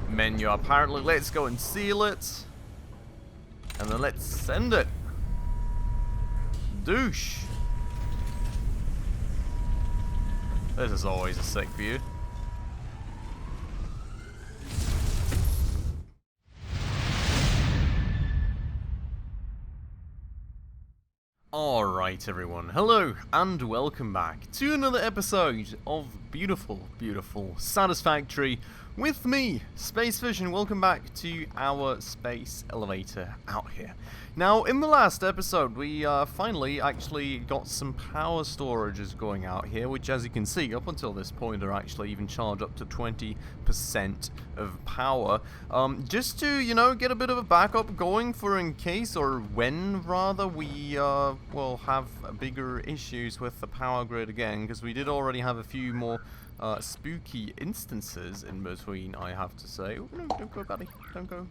menu apparently. Let's go and seal it. And then let's send it. Douche. This is always a sick view. Alright everyone, hello and welcome back to another episode of beautiful, beautiful Satisfactory with me, Spacefish, and welcome back to our space elevator out here. Now, in the last episode, we finally actually got some power storages going out here, which, as you can see, up until this point are actually even charged up to 20% of power, just to, you know, get a bit of a backup going for in case, or when, rather, we, will have bigger issues with the power grid again, because we did already have a few more spooky instances in between, I have to say. Oh, no, don't go, buddy. Don't go.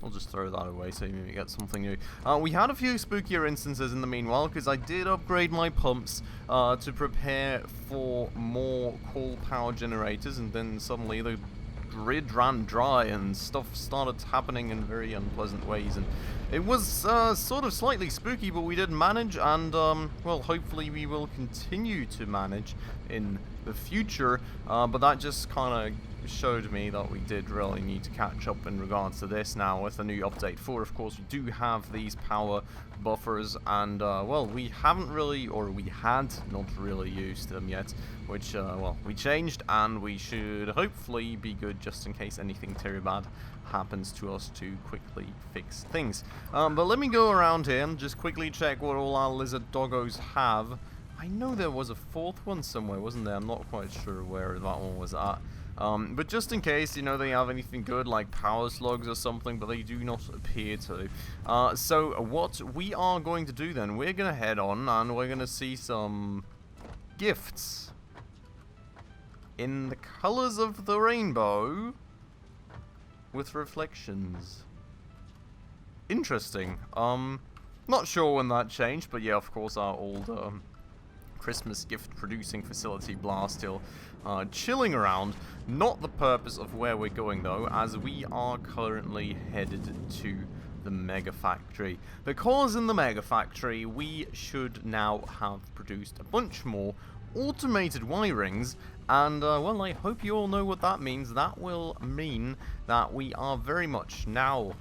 I'll just throw that away so you maybe get something new. We had a few spookier instances in the meanwhile, because I did upgrade my pumps to prepare for more coal power generators, and then suddenly the grid ran dry and stuff started happening in very unpleasant ways, and it was sort of slightly spooky, but we did manage, and well, hopefully we will continue to manage in the future, but that just kind of showed me that we did really need to catch up in regards to this now with the new update 4. Of course, we do have these power buffers, and well, we haven't really, or we had not really used them yet, which well, we changed, and we should hopefully be good just in case anything terribly bad happens to us to quickly fix things. But let me go around here and just quickly check what all our lizard doggos have. I know there was a fourth one somewhere, wasn't there? I'm not quite sure where that one was at. But just in case, you know, they have anything good like power slugs or something, but they do not appear to. So what we are going to do then, we're going to head on and we're going to see some gifts in the colors of the rainbow with reflections. Interesting. Not sure when that changed, but yeah, of course, our old Christmas gift producing facility blast still chilling around. Not the purpose of where we're going though, as we are currently headed to the mega factory, because in the mega factory we should now have produced a bunch more automated wirings, and well, I hope you all know what that means. That will mean that we are very much now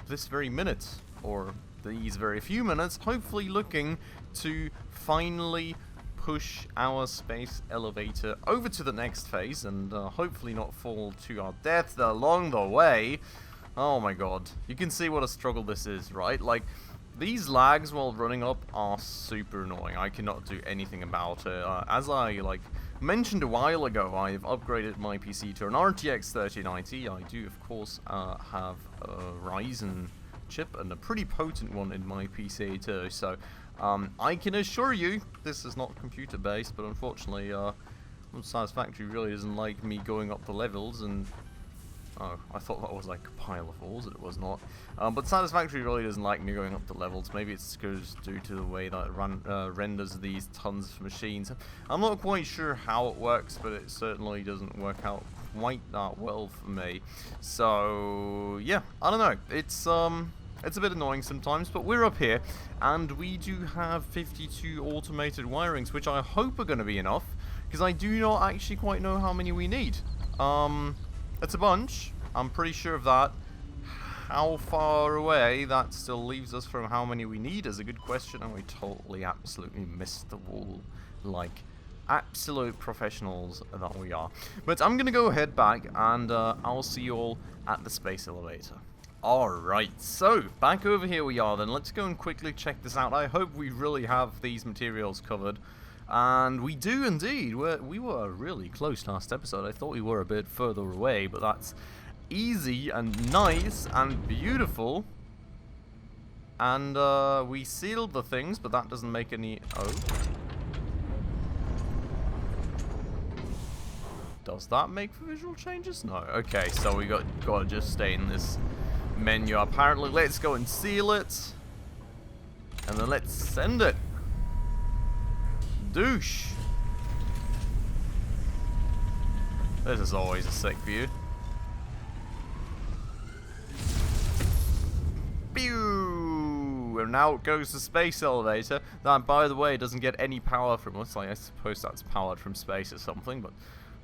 this very minute, or these very few minutes, hopefully looking to finally push our space elevator over to the next phase, and hopefully not fall to our death along the way. Oh my god, you can see what a struggle this is, right? Like, these lags while running up are super annoying. I cannot do anything about it. As I mentioned a while ago, I've upgraded my PC to an RTX 3090. I do of course have a Ryzen chip, and a pretty potent one in my PC too, so I can assure you this is not computer based, but unfortunately Satisfactory really doesn't like me going up the levels, and oh, I thought that was like a pile of walls, it was not. But Satisfactory really doesn't like me going up the levels. Maybe it's just due to the way that it renders these tons of machines. I'm not quite sure how it works, but it certainly doesn't work out quite that well for me. So yeah, I don't know. It's a bit annoying sometimes, but we're up here, and we do have 52 automated wirings, which I hope are going to be enough, because I do not actually quite know how many we need. It's a bunch, I'm pretty sure of that. How far away that still leaves us from how many we need is a good question, and we totally, absolutely missed the wall, like absolute professionals that we are. But I'm going to go ahead back, and I'll see you all at the space elevator. Alright, so back over here we are then. Let's go and quickly check this out. I hope we really have these materials covered. And we do indeed. We were really close last episode. I thought we were a bit further away, but that's easy and nice and beautiful. And we sealed the things, but that doesn't make any... Oh. Does that make visual changes? No. Okay, so we gotta just stay in this menu apparently. Let's go and seal it, and then let's send it. Douche. This is always a sick view. and out goes the space elevator. That, by the way, doesn't get any power from us. Like, I suppose that's powered from space or something, but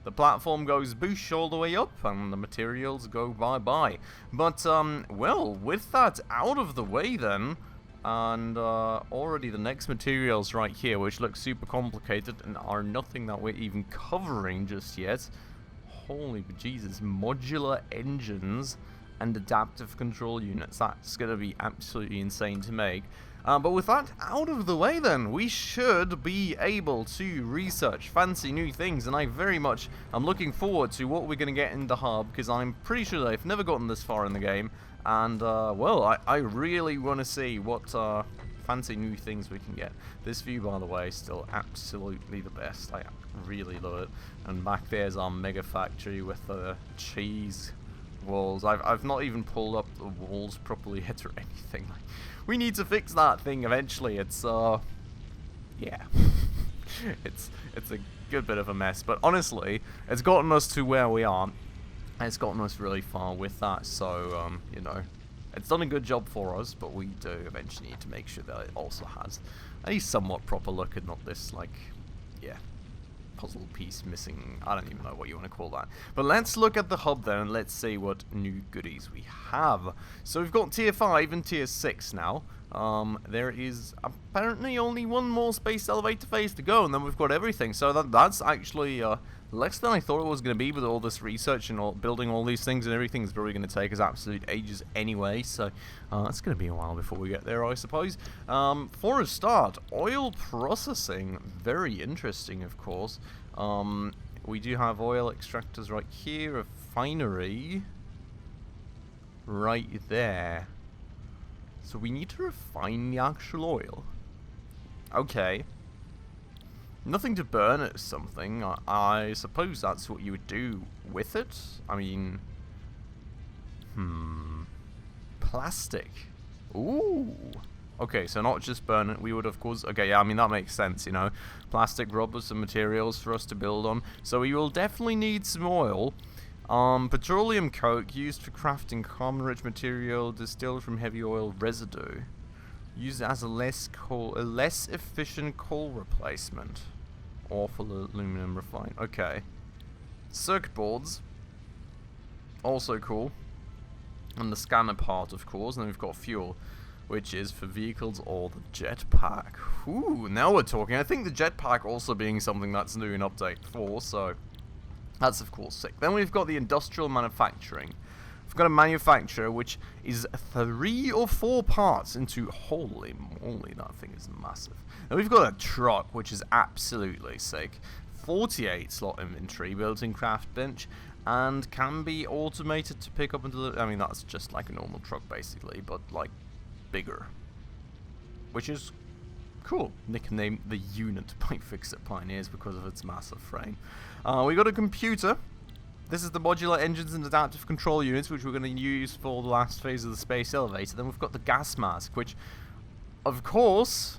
the platform goes boosh all the way up, and the materials go bye-bye. But, well, with that out of the way then, and already the next materials right here, which look super complicated and are nothing that we're even covering just yet. Holy Jesus, modular engines and adaptive control units. That's going to be absolutely insane to make. But with that out of the way then, we should be able to research fancy new things, and I very much am looking forward to what we're going to get in the hub, because I'm pretty sure that I've never gotten this far in the game, and well, I really want to see what fancy new things we can get. This view, by the way, is still absolutely the best. I really love it. And back there's our mega factory with the cheese walls. I've not even pulled up the walls properly yet or anything. Like, we need to fix that thing eventually. It's yeah. it's a good bit of a mess, but honestly, it's gotten us to where we are. It's gotten us really far with that, so you know, it's done a good job for us, but we do eventually need to make sure that it also has a somewhat proper look and not this, like, yeah, puzzle piece missing. I don't even know what you want to call that. But let's look at the hub then, and let's see what new goodies we have. So we've got tier 5 and tier 6 now. There is apparently only one more space elevator phase to go, and then we've got everything. So that's actually less than I thought it was going to be, with all this research and all, building all these things and everything is probably going to take us absolute ages anyway. So it's going to be a while before we get there, I suppose. For a start, oil processing, very interesting, of course. We do have oil extractors right here, a refinery right there. So we need to refine the actual oil. Okay. Nothing to burn it or something. I suppose that's what you would do with it. I mean... Plastic. Ooh. Okay, so not just burn it. We would, of course... Okay, yeah, I mean, that makes sense, you know. Plastic, rubber, some materials for us to build on. So we will definitely need some oil. Petroleum coke used for crafting carbon-rich material distilled from heavy oil residue. Used as a less efficient coal replacement. Or for aluminum refined. Okay. Circuit boards. Also cool. And the scanner part, of course. And then we've got fuel, which is for vehicles or the jetpack. Ooh, now we're talking. I think the jetpack also being something that's new in Update 4, so... That's, of course, sick. Then we've got the industrial manufacturing. We've got a manufacturer which is 3 or 4 parts into... Holy moly, that thing is massive. And we've got a truck, which is absolutely sick. 48 slot inventory, built-in craft bench, and can be automated to pick up and deliver... I mean, that's just like a normal truck, basically, but, like, bigger. Which is... cool. Nicknamed the unit by Fix-It Pioneers because of its massive frame. We got a computer. This is the modular engines and adaptive control units, which we're going to use for the last phase of the space elevator. Then we've got the gas mask, which, of course,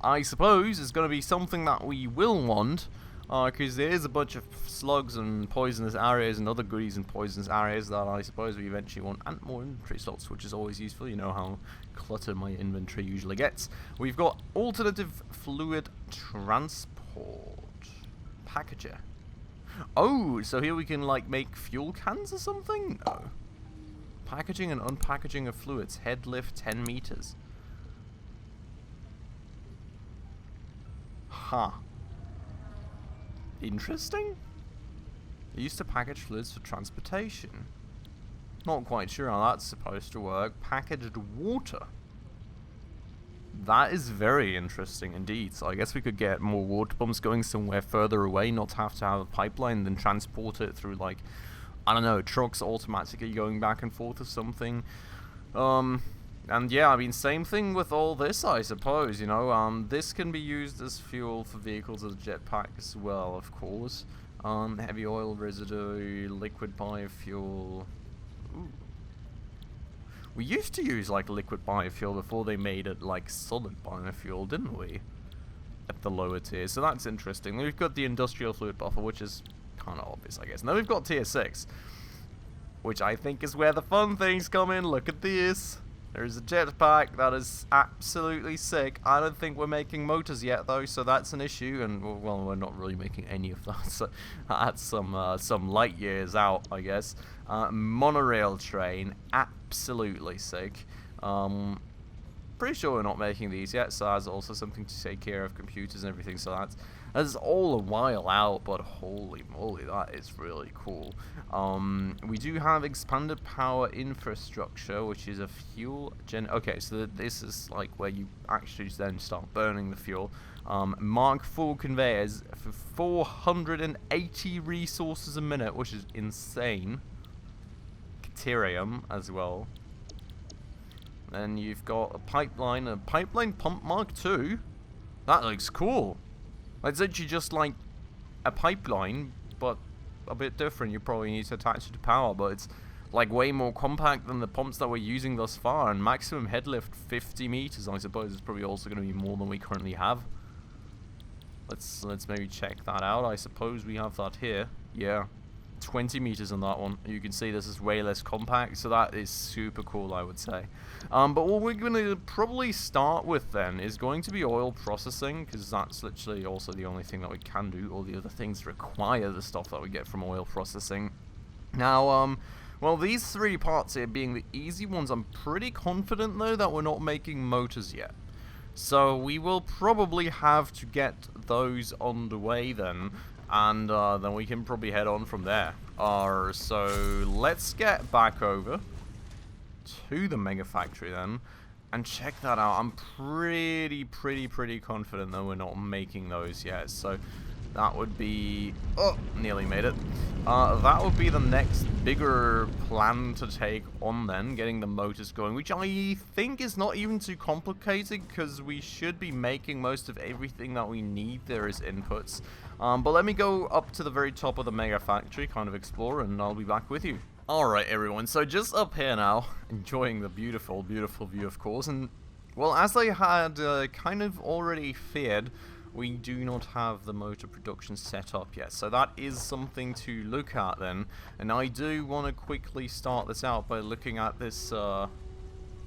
I suppose is going to be something that we will want, because there is a bunch of slugs and poisonous areas and other goodies in poisonous areas that I suppose we eventually want, and more inventory slots, which is always useful. You know how cluttered my inventory usually gets. We've got alternative fluid transport packager. Oh, so here we can like make fuel cans or something? No. Packaging and unpackaging of fluids. Head lift 10 meters. Huh. Interesting. They used to package fluids for transportation. Not quite sure how that's supposed to work. Packaged water. That is very interesting indeed. So I guess we could get more water pumps going somewhere further away, not have to have a pipeline, then transport it through, like, I don't know, trucks automatically going back and forth or something. And yeah, I mean, same thing with all this, I suppose, you know. This can be used as fuel for vehicles as jetpack as well, of course. Heavy oil residue, liquid biofuel. Ooh. We used to use, like, liquid biofuel before they made it, like, solid biofuel, didn't we? At the lower tier, so that's interesting. We've got the industrial fluid buffer, which is kind of obvious, I guess. And then we've got tier 6, which I think is where the fun things come in. Look at this. There's a jetpack. That is absolutely sick. I don't think we're making motors yet, though, so that's an issue. And, well, we're not really making any of that. So that's some light years out, I guess. Monorail train. Absolutely sick. Pretty sure we're not making these yet, so that's also something to take care of, computers and everything, so that's all a while out, but holy moly, that is really cool. We do have expanded power infrastructure, which is a fuel okay, so this is like where you actually then start burning the fuel. Mark IV conveyors for 480 resources a minute, which is insane. Caterium as well. Then you've got a pipeline pump Mark II. That looks cool. It's actually just like a pipeline, but a bit different. You probably need to attach it to power, but it's like way more compact than the pumps that we're using thus far, and maximum head lift 50 meters. I suppose it's probably also going to be more than we currently have. Let's maybe check that out. I suppose we have that here. Yeah. 20 meters on that one. You can see this is way less compact, so that is super cool, I would say. But what we're going to probably start with then is going to be oil processing, because that's literally also the only thing that we can do. All the other things require the stuff that we get from oil processing. Now, well, these three parts here being the easy ones, I'm pretty confident, though, that we're not making motors yet. So we will probably have to get those underway then. And then we can probably head on from there. So let's get back over to the mega factory then and check that out. I'm pretty confident that we're not making those yet. So that would be... oh, nearly made it. That would be the next bigger plan to take on then, getting the motors going, which I think is not even too complicated because we should be making most of everything that we need there as inputs. But let me go up to the very top of the mega factory, kind of explore, and I'll be back with you. Alright everyone, so just up here now, enjoying the beautiful view of course, and well, as I had kind of already feared, we do not have the motor production set up yet, so that is something to look at then. And I do want to quickly start this out by looking at this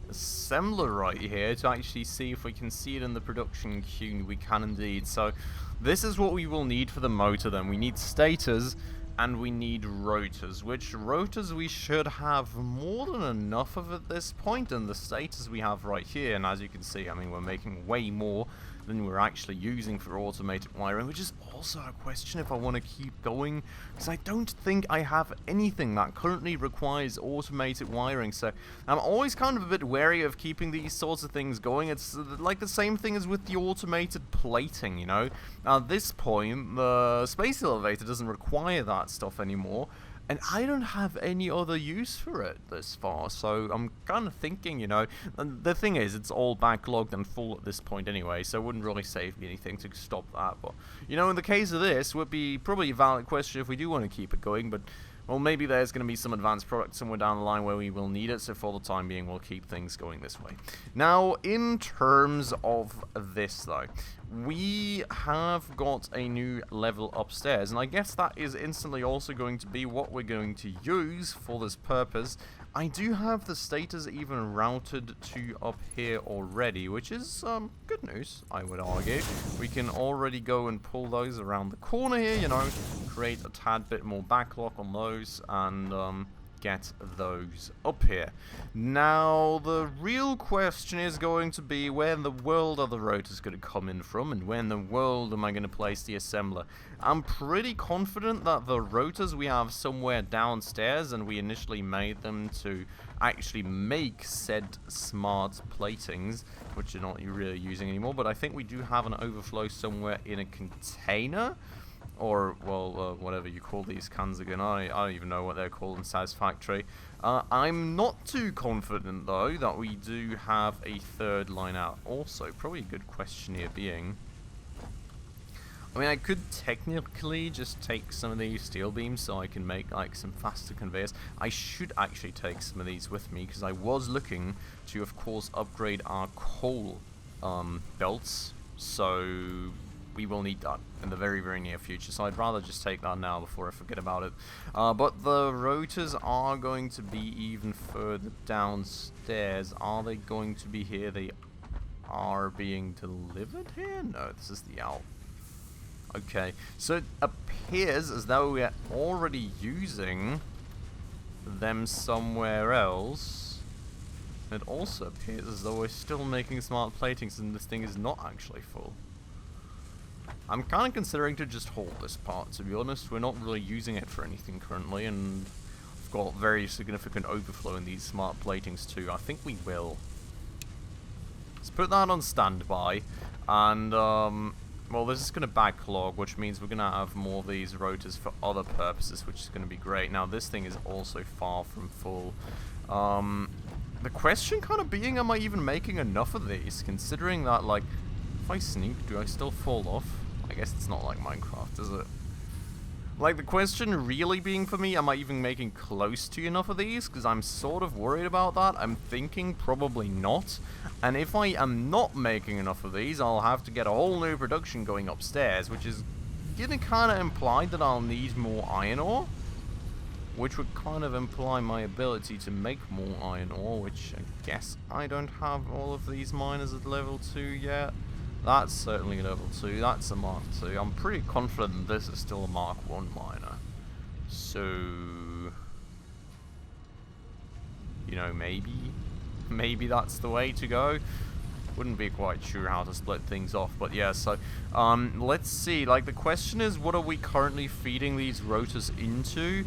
assembler right here to actually see if we can see it in the production queue. We can indeed. So this is what we will need for the motor then. We need stators and we need rotors, which rotors we should have more than enough of at this point, and the stators we have right here. And as you can see, I mean, we're making way more than we're actually using for automated wiring, which is also a question if I want to keep going, because I don't think I have anything that currently requires automated wiring, so I'm always kind of a bit wary of keeping these sorts of things going. It's like the same thing as with the automated plating, you know. At this point, the space elevator doesn't require that stuff anymore, and I don't have any other use for it this far, so I'm kind of thinking, you know, and the thing is, it's all backlogged and full at this point anyway, so it wouldn't really save me anything to stop that. But, you know, in the case of this, would be probably a valid question if we do want to keep it going, but, well, maybe there's going to be some advanced product somewhere down the line where we will need it, so for the time being, we'll keep things going this way. Now, in terms of this, though, we have got a new level upstairs, and I guess that is instantly also going to be what we're going to use for this purpose. I do have the stators even routed to up here already, which is good news, I would argue. We can already go and pull those around the corner here, you know, create a tad bit more backlog on those, and get those up here. Now, the real question is going to be, where in the world are the rotors going to come in from, and where in the world am I going to place the assembler? I'm pretty confident that the rotors we have somewhere downstairs, and we initially made them to actually make said smart platings, which you're not really using anymore, but I think we do have an overflow somewhere in a container. Or, well, whatever you call these cans again. I don't even know what they're called in Satisfactory. I'm not too confident, though, that we do have a third line out. Also, probably a good question here being... I mean, I could technically just take some of these steel beams so I can make, like, some faster conveyors. I should actually take some of these with me, because I was looking to, of course, upgrade our coal belts. So... we will need that in the very, very near future, so I'd rather just take that now before I forget about it. But the rotors are going to be even further downstairs. Are they going to be here? They are being delivered here? No, this is the out. Okay, so it appears as though we are already using them somewhere else. It also appears as though we're still making smart platings and this thing is not actually full. I'm kind of considering to just hold this part, to be honest. We're not really using it for anything currently, and we've got very significant overflow in these smart platings too. I think we will. Let's put that on standby, and well, this is going to backlog, which means we're going to have more of these rotors for other purposes, which is going to be great. Now, this thing is also far from full. The question kind of being, am I even making enough of these? Considering that, like, if I sneak, do I still fall off? I guess it's not like Minecraft, is it? Like, the question really being for me, am I even making close to enough of these? Because I'm sort of worried about that. I'm thinking probably not. And if I am not making enough of these, I'll have to get a whole new production going upstairs, which is going to kind of imply that I'll need more iron ore. Which would kind of imply my ability to make more iron ore, which I guess I don't have all of these miners at level 2 yet. That's certainly level 2, that's a Mark 2. I'm pretty confident this is still a Mark 1 miner. So, you know, maybe that's the way to go. Wouldn't be quite sure how to split things off, but yeah, so, let's see. Like, the question is, what are we currently feeding these rotors into?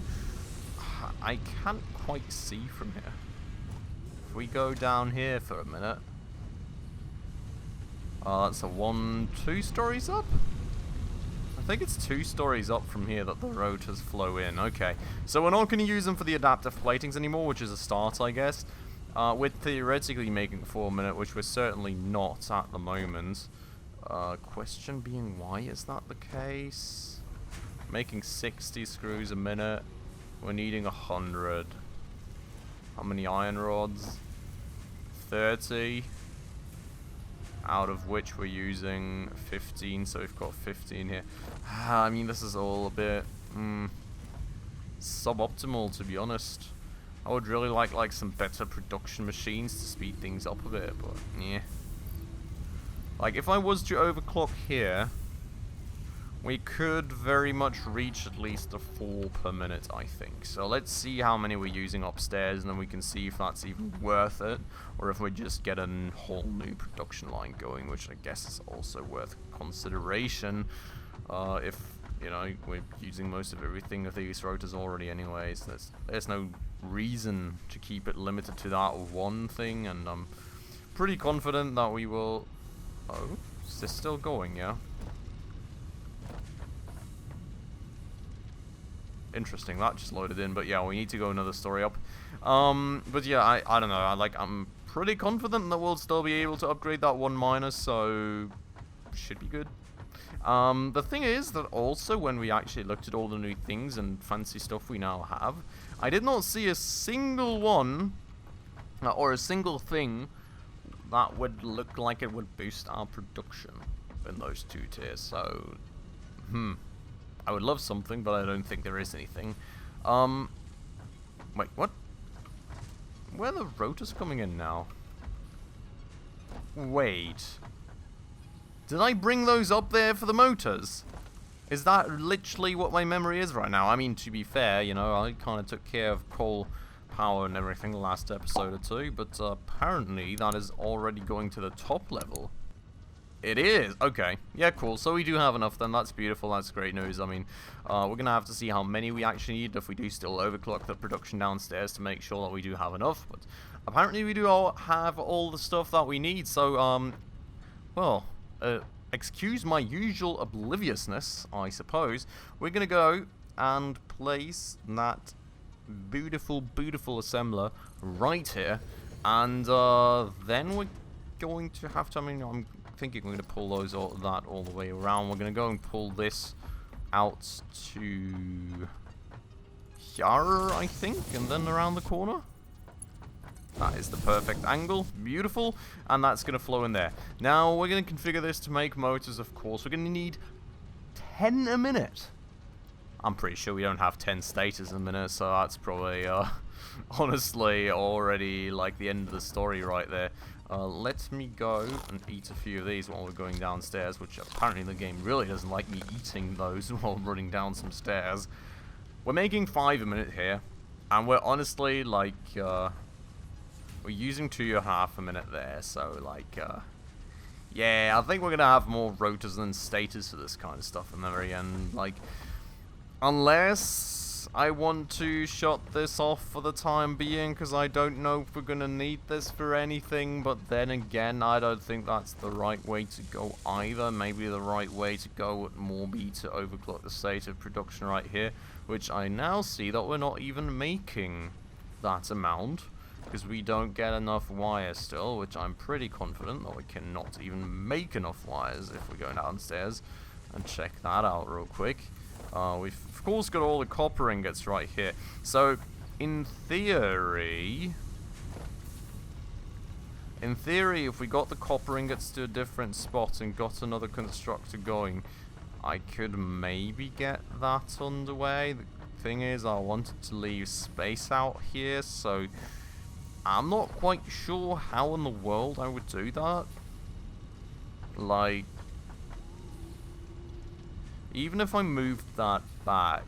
I can't quite see from here. If we go down here for a minute. That's a 2 stories up? I think it's 2 stories up from here that the rotors flow in. Okay, so we're not going to use them for the adaptive platings anymore, which is a start, I guess. We're theoretically making 4 a minute, which we're certainly not at the moment. Question being, why is that the case? Making 60 screws a minute. We're needing 100. How many iron rods? 30. Out of which we're using 15, so we've got 15 here. I mean, this is all a bit suboptimal, to be honest. I would really like some better production machines to speed things up a bit, but yeah. Like, if I was to overclock here, we could very much reach at least a 4 per minute, I think. So let's see how many we're using upstairs, and then we can see if that's even worth it, or if we just get a whole new production line going, which I guess is also worth consideration. If, you know, we're using most of everything of these rotors already anyways, there's no reason to keep it limited to that one thing, and I'm pretty confident that we will... Oh, is this still going, yeah? Interesting, that just loaded in, but yeah, we need to go another story up. But yeah, I don't know, I'm pretty confident that we'll still be able to upgrade that 1 miner, so should be good. The thing is that also when we actually looked at all the new things and fancy stuff we now have, I did not see a single one, or a single thing, that would look like it would boost our production in those 2 tiers, so, I would love something, but I don't think there is anything. Wait, what? Where are the rotors coming in now? Wait. Did I bring those up there for the motors? Is that literally what my memory is right now? I mean, to be fair, you know, I kind of took care of coal power and everything the last episode or 2, but apparently that is already going to the top level. It is! Okay. Yeah, cool. So we do have enough then. That's beautiful. That's great news. I mean, we're going to have to see how many we actually need if we do still overclock the production downstairs to make sure that we do have enough. But apparently we do have all the stuff that we need. So, well, excuse my usual obliviousness, I suppose. We're going to go and place that beautiful, beautiful assembler right here. And then we're going to have to, I mean, I'm thinking we're going to pull those all the way around. We're going to go and pull this out to here, I think, and then around the corner. That is the perfect angle. Beautiful. And that's going to flow in there. Now, we're going to configure this to make motors, of course. We're going to need 10 a minute. I'm pretty sure we don't have 10 stators a minute, so that's probably, honestly, already, like, the end of the story right there. Let me go and eat a few of these while we're going downstairs, which apparently the game really doesn't like me eating those while running down some stairs. We're making 5 a minute here, and we're honestly, like, we're using 2.5 a minute there, so, like, yeah, I think we're going to have more rotors than stators for this kind of stuff in the very end, like, unless I want to shut this off for the time being, because I don't know if we're going to need this for anything, but then again, I don't think that's the right way to go either. Maybe the right way to go would more be to overclock the state of production right here, which I now see that we're not even making that amount, because we don't get enough wires still, which I'm pretty confident that we cannot even make enough wires if we go downstairs and check that out real quick. We've, of course, got all the copper ingots right here. So, in theory, if we got the copper ingots to a different spot and got another constructor going, I could maybe get that underway. The thing is, I wanted to leave space out here, so I'm not quite sure how in the world I would do that. Like, even if I moved that back.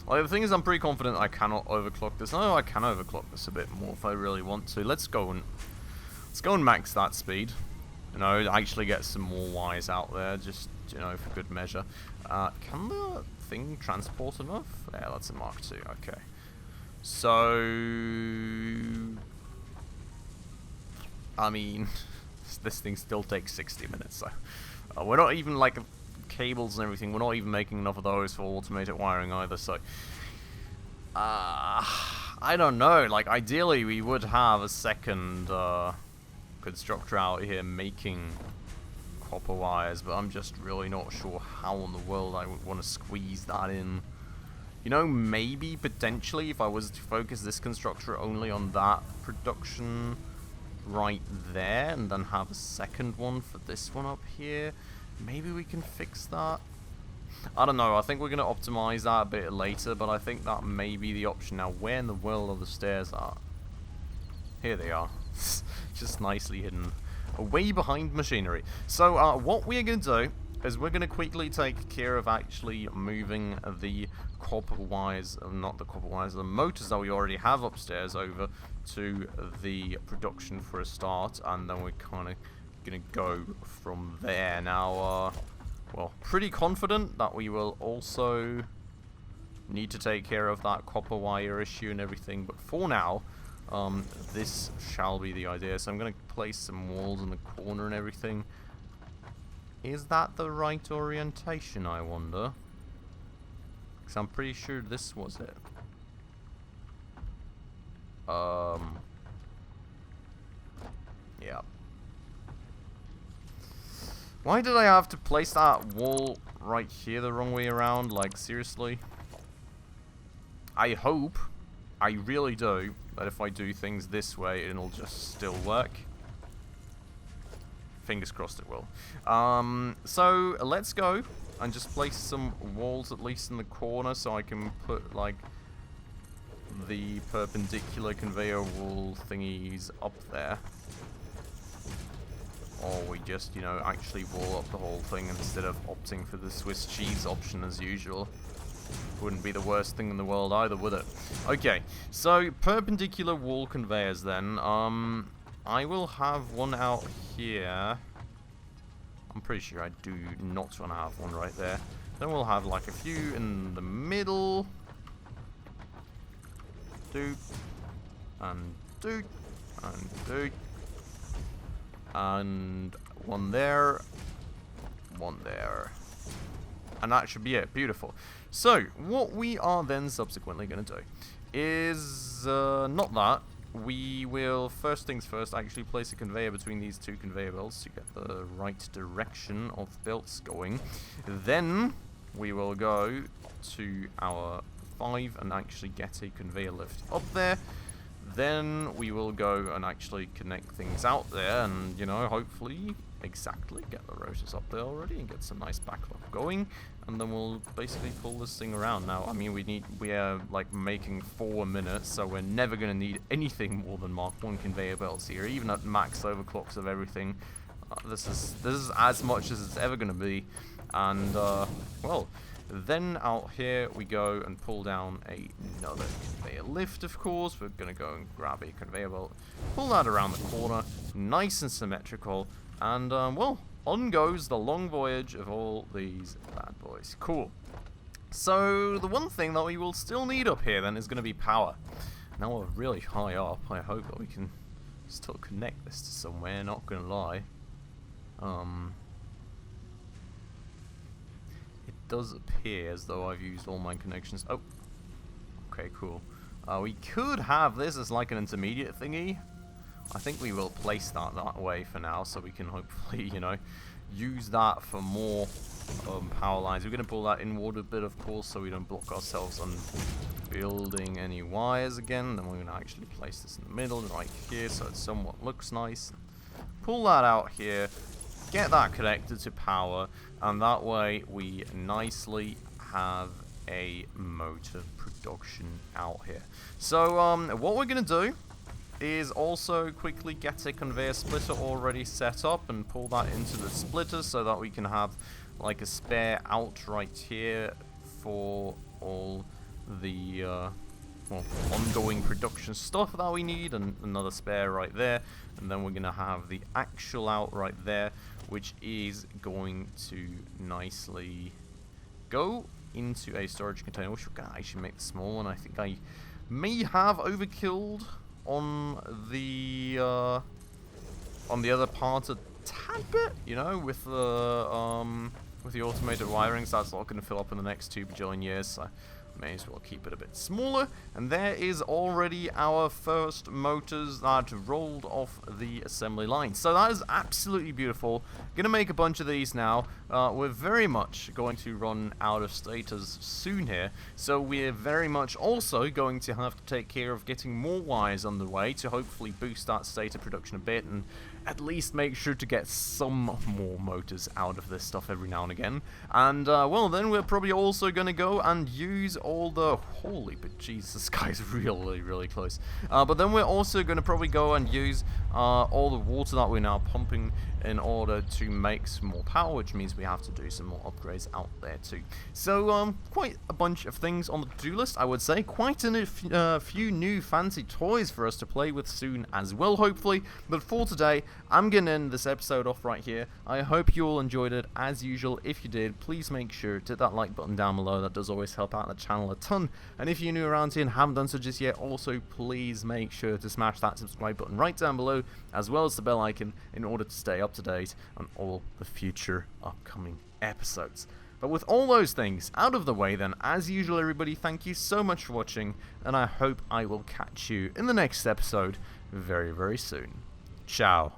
Like, the thing is, I'm pretty confident I cannot overclock this. No, I can overclock this a bit more if I really want to. Let's go and max that speed. You know, actually get some more wires out there, just, you know, for good measure. Can the thing transport enough? Yeah, that's a Mark II. Okay. So, I mean, this thing still takes 60 minutes, so we're not even, like, cables and everything, we're not even making enough of those for automated wiring either, so I don't know, like, ideally we would have a second constructor out here making copper wires, but I'm just really not sure how in the world I would want to squeeze that in. You know, maybe, potentially, if I was to focus this constructor only on that production right there, and then have a second one for this one up here, maybe we can fix that. I don't know, I think we're going to optimize that a bit later, but I think that may be the option. Now, where in the world are the stairs at? Here they are. Just nicely hidden away behind machinery. So, what we're going to do is we're going to quickly take care of actually moving the copper wires, not the copper wires, the motors that we already have upstairs over to the production for a start, and then we're kind of going to go from there. Now, well, pretty confident that we will also need to take care of that copper wire issue and everything, but for now, this shall be the idea. So I'm going to place some walls in the corner and everything. Is that the right orientation, I wonder? Because I'm pretty sure this was it. Yeah. Why did I have to place that wall right here the wrong way around? Like, seriously? I hope, I really do, that if I do things this way, it'll just still work. Fingers crossed it will. So let's go and just place some walls at least in the corner so I can put, like, the perpendicular conveyor wall thingies up there. Or we just, you know, actually wall up the whole thing instead of opting for the Swiss cheese option as usual. Wouldn't be the worst thing in the world either, would it? Okay, so perpendicular wall conveyors then. I will have one out here. I'm pretty sure I do not want to have one right there. Then we'll have like a few in the middle. Doot. And doot. And doot. And one there. One there. And that should be it. Beautiful. So, what we are then subsequently going to do is not that. We will, first things first, actually place a conveyor between these two conveyor belts to get the right direction of belts going. Then, we will go to our 5 and actually get a conveyor lift up there. Then we will go and actually connect things out there and, you know, hopefully exactly get the rotors up there already and get some nice backlog going. And then we'll basically pull this thing around. Now, I mean, we are like making 4 minutes, so we're never going to need anything more than Mark 1 conveyor belts here, even at max overclocks of everything. This is as much as it's ever going to be. And, well, then out here we go and pull down another conveyor lift, of course. We're going to go and grab a conveyor belt, pull that around the corner, nice and symmetrical, and, well, on goes the long voyage of all these bad boys. Cool. So, the one thing that we will still need up here, then, is going to be power. Now we're really high up. I hope that we can still connect this to somewhere, not going to lie. It does appear as though I've used all my connections. Oh, okay, cool. We could have this as like an intermediate thingy. I think we will place that way for now, so we can hopefully, you know, use that for more power lines. We're going to pull that inward a bit, of course, so we don't block ourselves on building any wires again. Then we're going to actually place this in the middle, right here, so it somewhat looks nice. Pull that out here. Get that connected to power, and that way we nicely have a motor production out here. So what we're going to do is also quickly get a conveyor splitter already set up and pull that into the splitter so that we can have like a spare out right here for all the well, ongoing production stuff that we need, and another spare right there, and then we're going to have the actual out right there, which is going to nicely go into a storage container, which we're going to actually make the small one. I think I may have overkilled on the other part a tad bit, you know, with the automated wiring, so that's not going to fill up in the next 2 bajillion years, so may as well keep it a bit smaller. And there is already our first motors that rolled off the assembly line. So that is absolutely beautiful. Gonna make a bunch of these now. We're very much going to run out of stators soon here, so we're very much also going to have to take care of getting more wires on the way to hopefully boost that stator production a bit and at least make sure to get some more motors out of this stuff every now and again. And, well, then we're probably also going to go and use all the... Holy but jeez, this guy's really, really close. But then we're also going to probably go and use all the water that we're now pumping in order to make some more power, which means we have to do some more upgrades out there too. So, quite a bunch of things on the to-do list, I would say. Quite a few new fancy toys for us to play with soon as well, hopefully. But for today, I'm going to end this episode off right here. I hope you all enjoyed it. As usual, if you did, please make sure to hit that like button down below. That does always help out the channel a ton. And if you're new around here and haven't done so just yet, also please make sure to smash that subscribe button right down below, as well as the bell icon, in order to stay up to date on all the future upcoming episodes. But with all those things out of the way then, as usual everybody, thank you so much for watching, and I hope I will catch you in the next episode very, very soon. Ciao.